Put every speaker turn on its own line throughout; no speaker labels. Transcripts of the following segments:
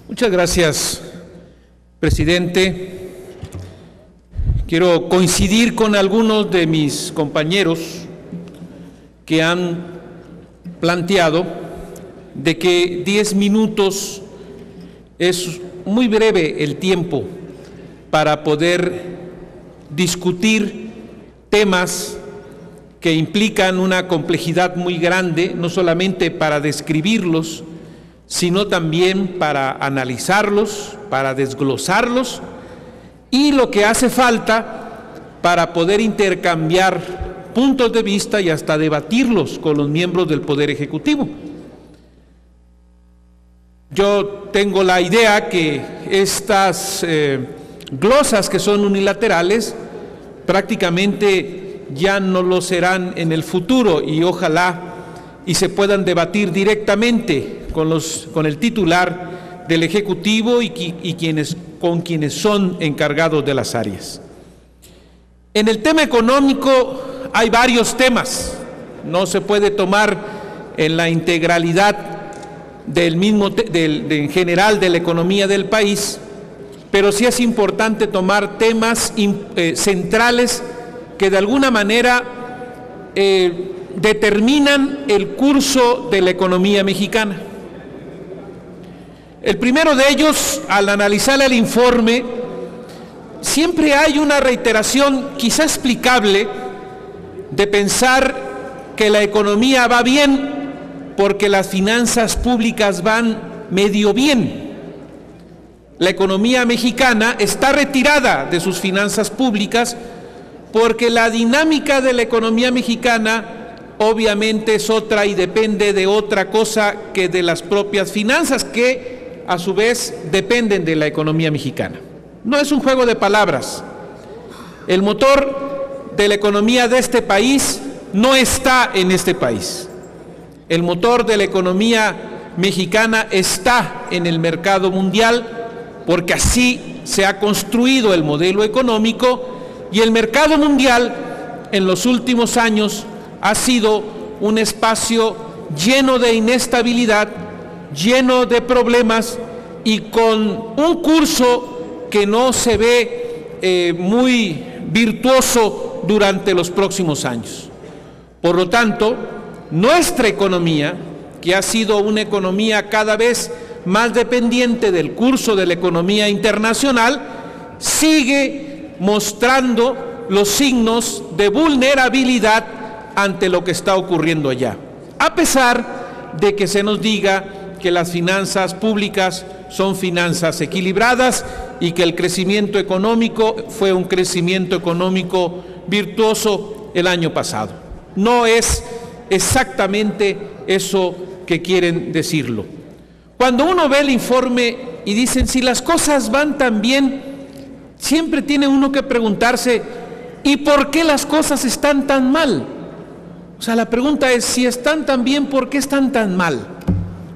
Muchas gracias, presidente. Quiero coincidir con algunos de mis compañeros que han planteado de que 10 minutos es muy breve el tiempo para poder discutir temas que implican una complejidad muy grande, no solamente para describirlos, sino también para analizarlos, para desglosarlos, y lo que hace falta para poder intercambiar puntos de vista y hasta debatirlos con los miembros del Poder Ejecutivo. Yo tengo la idea que estas glosas que son unilaterales prácticamente ya no lo serán en el futuro, y ojalá y se puedan debatir directamente con el titular del Ejecutivo con quienes son encargados de las áreas. En el tema económico hay varios temas, no se puede tomar en la integralidad en general de la economía del país, pero sí es importante tomar temas centrales que de alguna manera determinan el curso de la economía mexicana. El primero de ellos, al analizar el informe, siempre hay una reiteración quizá explicable de pensar que la economía va bien porque las finanzas públicas van medio bien. La economía mexicana está retirada de sus finanzas públicas porque la dinámica de la economía mexicana obviamente es otra y depende de otra cosa que de las propias finanzas, que a su vez dependen de la economía mexicana. No es un juego de palabras. El motor de la economía de este país no está en este país. El motor de la economía mexicana está en el mercado mundial, porque así se ha construido el modelo económico, y el mercado mundial en los últimos años ha sido un espacio lleno de inestabilidad, lleno de problemas y con un curso que no se ve muy virtuoso durante los próximos años. Por lo tanto, nuestra economía, que ha sido una economía cada vez más dependiente del curso de la economía internacional, sigue mostrando los signos de vulnerabilidad ante lo que está ocurriendo allá, a pesar de que se nos diga que las finanzas públicas son finanzas equilibradas y que el crecimiento económico fue un crecimiento económico virtuoso el año pasado. No es exactamente eso que quieren decirlo. Cuando uno ve el informe y dicen, si las cosas van tan bien, siempre tiene uno que preguntarse, ¿y por qué las cosas están tan mal? O sea, la pregunta es, si están tan bien, ¿por qué están tan mal?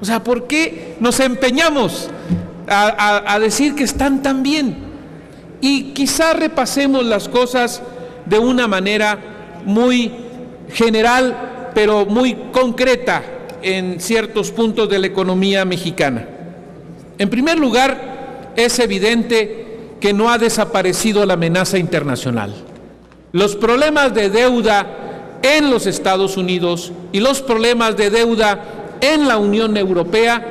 O sea, ¿por qué nos empeñamos a decir que están tan bien? Y quizá repasemos las cosas de una manera muy general, pero muy concreta en ciertos puntos de la economía mexicana. En primer lugar, es evidente que no ha desaparecido la amenaza internacional. Los problemas de deuda en los Estados Unidos y los problemas de deuda en la Unión Europea,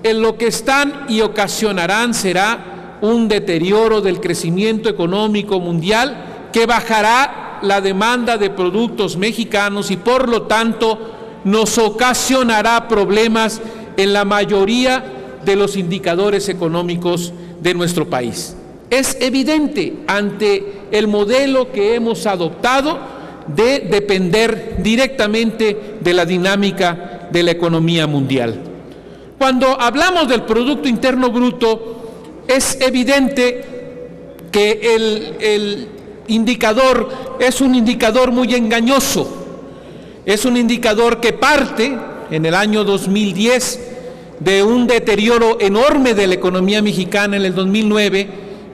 en lo que están y ocasionarán será un deterioro del crecimiento económico mundial que bajará la demanda de productos mexicanos y por lo tanto nos ocasionará problemas en la mayoría de los indicadores económicos de nuestro país. Es evidente ante el modelo que hemos adoptado de depender directamente de la dinámica de la economía mundial. Cuando hablamos del Producto Interno Bruto, es evidente que el indicador es un indicador muy engañoso. Es un indicador que parte en el año 2010 de un deterioro enorme de la economía mexicana en el 2009,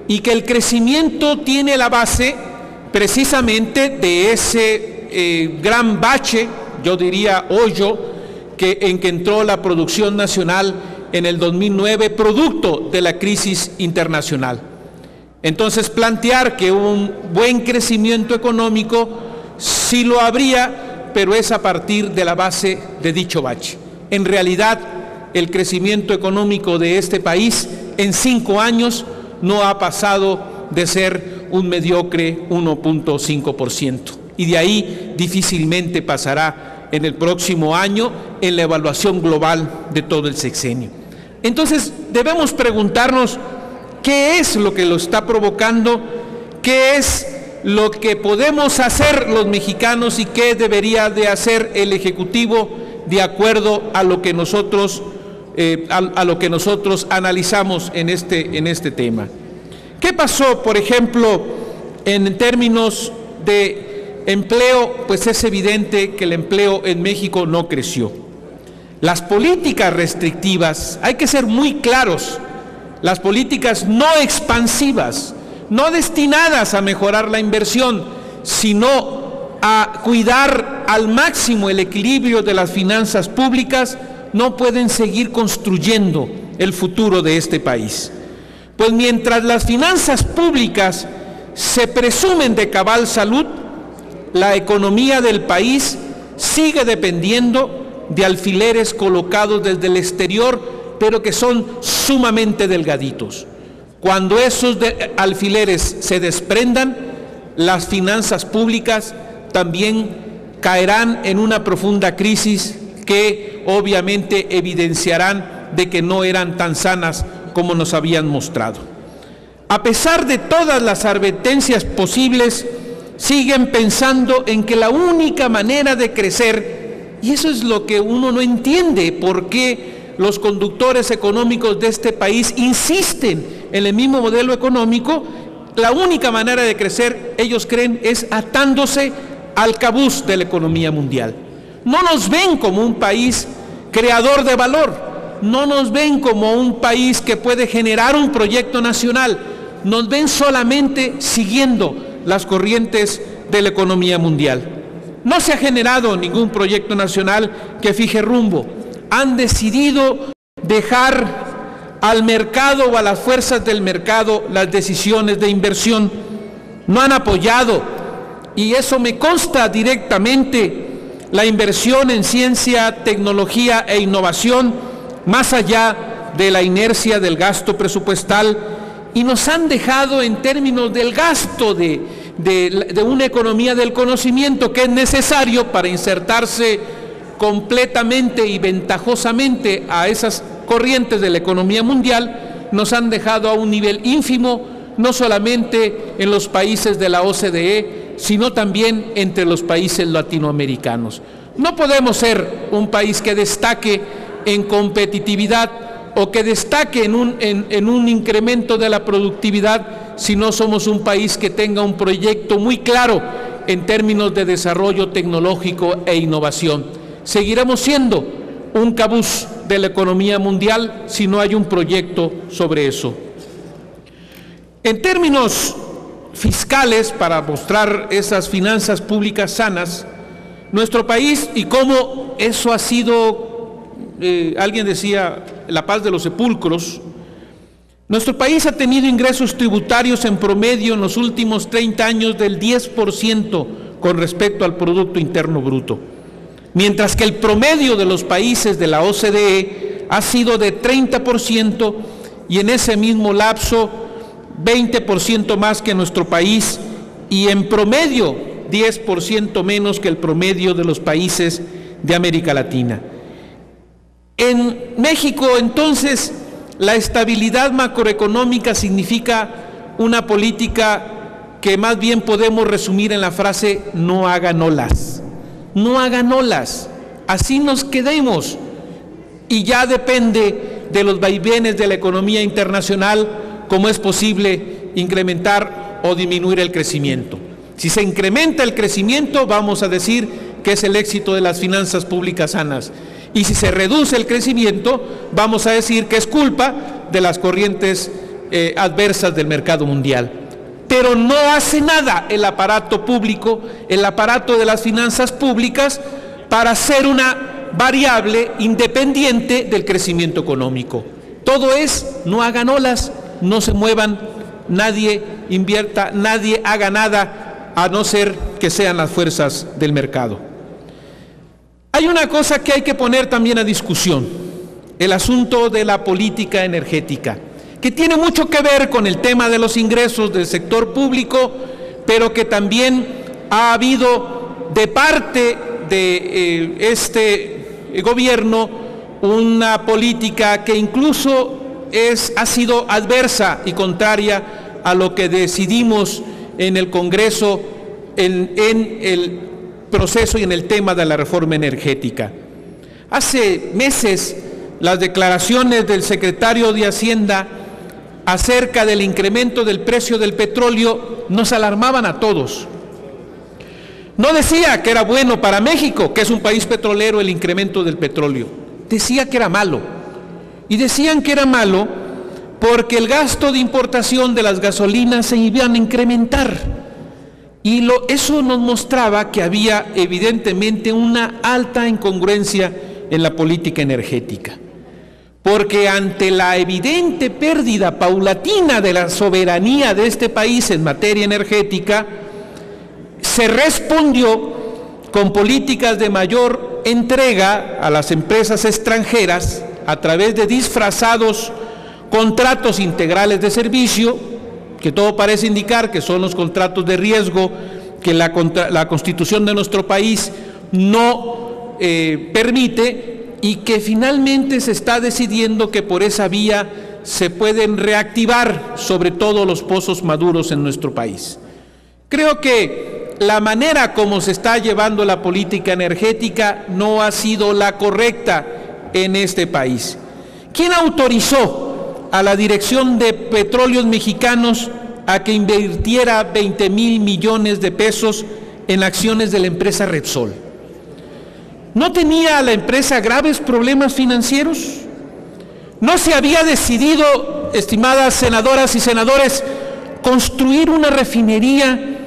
y que el crecimiento tiene la base precisamente de ese gran bache, yo diría hoyo, en que entró la producción nacional en el 2009, producto de la crisis internacional. Entonces, plantear que un buen crecimiento económico sí lo habría, pero es a partir de la base de dicho bache. En realidad, el crecimiento económico de este país en 5 años no ha pasado de ser un mediocre 1.5%. Y de ahí difícilmente pasará en el próximo año en la evaluación global de todo el sexenio. Entonces, debemos preguntarnos qué es lo que lo está provocando, qué es lo que podemos hacer los mexicanos y qué debería de hacer el Ejecutivo de acuerdo a lo que nosotros analizamos en este tema. ¿Qué pasó, por ejemplo, en términos de empleo? Pues es evidente que el empleo en México no creció. Las políticas restrictivas, hay que ser muy claros, las políticas no expansivas, no destinadas a mejorar la inversión, sino a cuidar al máximo el equilibrio de las finanzas públicas, no pueden seguir construyendo el futuro de este país. Pues mientras las finanzas públicas se presumen de cabal salud, la economía del país sigue dependiendo de alfileres colocados desde el exterior, pero que son sumamente delgaditos. Cuando esos alfileres se desprendan, las finanzas públicas también caerán en una profunda crisis que obviamente evidenciarán de que no eran tan sanas como nos habían mostrado. A pesar de todas las advertencias posibles, siguen pensando en que la única manera de crecer, y eso es lo que uno no entiende, por qué los conductores económicos de este país insisten en el mismo modelo económico, la única manera de crecer, ellos creen, es atándose al cabuz de la economía mundial. No nos ven como un país creador de valor, no nos ven como un país que puede generar un proyecto nacional, nos ven solamente siguiendo las corrientes de la economía mundial. No se ha generado ningún proyecto nacional que fije rumbo. Han decidido dejar al mercado o a las fuerzas del mercado las decisiones de inversión. No han apoyado, y eso me consta directamente, la inversión en ciencia, tecnología e innovación, más allá de la inercia del gasto presupuestal, y nos han dejado en términos del gasto de una economía del conocimiento que es necesario para insertarse completamente y ventajosamente a esas corrientes de la economía mundial, nos han dejado a un nivel ínfimo, no solamente en los países de la OCDE, sino también entre los países latinoamericanos. No podemos ser un país que destaque en competitividad o que destaque en un incremento de la productividad si no somos un país que tenga un proyecto muy claro en términos de desarrollo tecnológico e innovación. Seguiremos siendo un cabuz de la economía mundial si no hay un proyecto sobre eso. En términos fiscales, para mostrar esas finanzas públicas sanas, nuestro país, y cómo eso ha sido, alguien decía, la paz de los sepulcros, nuestro país ha tenido ingresos tributarios en promedio en los últimos 30 años del 10% con respecto al Producto Interno Bruto, mientras que el promedio de los países de la OCDE ha sido de 30% y en ese mismo lapso 20% más que nuestro país y en promedio 10% menos que el promedio de los países de América Latina. En México, entonces, la estabilidad macroeconómica significa una política que más bien podemos resumir en la frase no hagan olas. No hagan olas, así nos quedemos. Y ya depende de los vaivenes de la economía internacional cómo es posible incrementar o disminuir el crecimiento. Si se incrementa el crecimiento, vamos a decir que es el éxito de las finanzas públicas sanas. Y si se reduce el crecimiento, vamos a decir que es culpa de las corrientes adversas del mercado mundial. Pero no hace nada el aparato público, el aparato de las finanzas públicas, para hacer una variable independiente del crecimiento económico. Todo es, no hagan olas, no se muevan, nadie invierta, nadie haga nada, a no ser que sean las fuerzas del mercado. Hay una cosa que hay que poner también a discusión, el asunto de la política energética, que tiene mucho que ver con el tema de los ingresos del sector público, pero que también ha habido de parte de este gobierno una política que incluso ha sido adversa y contraria a lo que decidimos en el Congreso en el proceso y en el tema de la reforma energética. Hace meses las declaraciones del secretario de Hacienda acerca del incremento del precio del petróleo nos alarmaban a todos. No decía que era bueno para México, que es un país petrolero, el incremento del petróleo. Decía que era malo. Y decían que era malo porque el gasto de importación de las gasolinas se iban a incrementar. Y eso nos mostraba que había evidentemente una alta incongruencia en la política energética. Porque ante la evidente pérdida paulatina de la soberanía de este país en materia energética, se respondió con políticas de mayor entrega a las empresas extranjeras a través de disfrazados contratos integrales de servicio, que todo parece indicar que son los contratos de riesgo que la Constitución de nuestro país no permite, y que finalmente se está decidiendo que por esa vía se pueden reactivar sobre todo los pozos maduros en nuestro país. Creo que la manera como se está llevando la política energética no ha sido la correcta en este país. ¿Quién autorizó a la Dirección de Petróleos Mexicanos a que invirtiera 20,000 millones de pesos en acciones de la empresa Repsol? ¿No tenía la empresa graves problemas financieros? ¿No se había decidido, estimadas senadoras y senadores, construir una refinería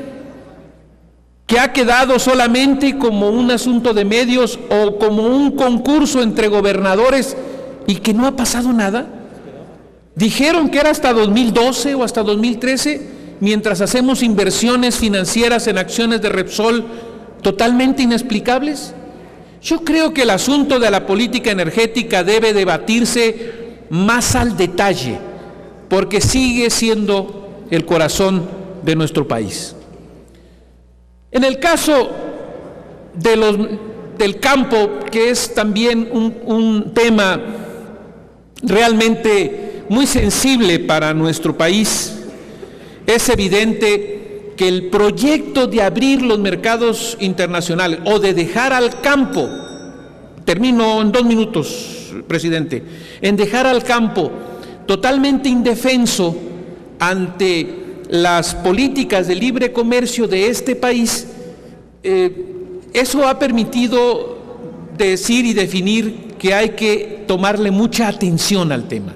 que ha quedado solamente como un asunto de medios o como un concurso entre gobernadores y que no ha pasado nada? Dijeron que era hasta 2012 o hasta 2013, mientras hacemos inversiones financieras en acciones de Repsol totalmente inexplicables. Yo creo que el asunto de la política energética debe debatirse más al detalle, porque sigue siendo el corazón de nuestro país. En el caso del campo, que es también un tema realmente muy sensible para nuestro país, es evidente que el proyecto de abrir los mercados internacionales o de dejar al campo, termino en 2 minutos, presidente, en dejar al campo totalmente indefenso ante las políticas de libre comercio de este país, eso ha permitido decir y definir que hay que tomarle mucha atención al tema.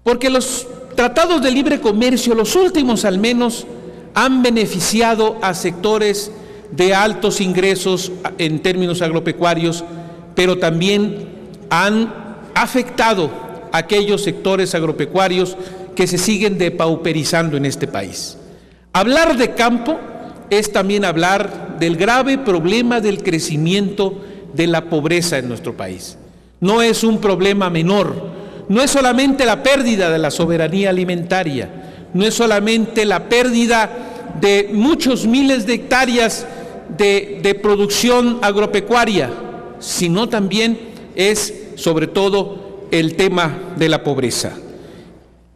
Porque los tratados de libre comercio, los últimos al menos, han beneficiado a sectores de altos ingresos en términos agropecuarios, pero también han afectado a aquellos sectores agropecuarios que se siguen depauperizando en este país. Hablar de campo es también hablar del grave problema del crecimiento de la pobreza en nuestro país. No es un problema menor, no es solamente la pérdida de la soberanía alimentaria, no es solamente la pérdida de muchos miles de hectáreas de producción agropecuaria, sino también es sobre todo el tema de la pobreza.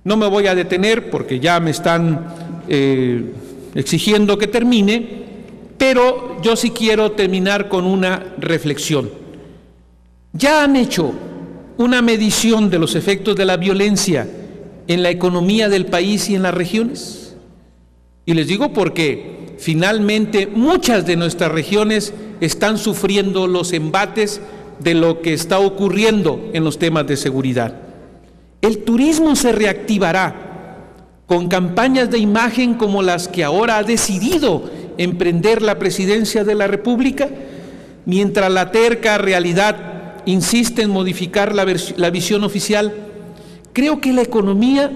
No me voy a detener porque ya me están exigiendo que termine, pero yo sí quiero terminar con una reflexión. ¿Ya han hecho una medición de los efectos de la violencia en la economía del país y en las regiones? Y les digo porque finalmente muchas de nuestras regiones están sufriendo los embates de lo que está ocurriendo en los temas de seguridad. El turismo se reactivará con campañas de imagen como las que ahora ha decidido emprender la Presidencia de la República, mientras la terca realidad insiste en modificar la visión oficial. Creo que la economía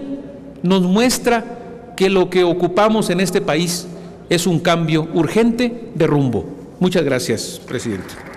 nos muestra que lo que ocupamos en este país es un cambio urgente de rumbo. Muchas gracias, presidente.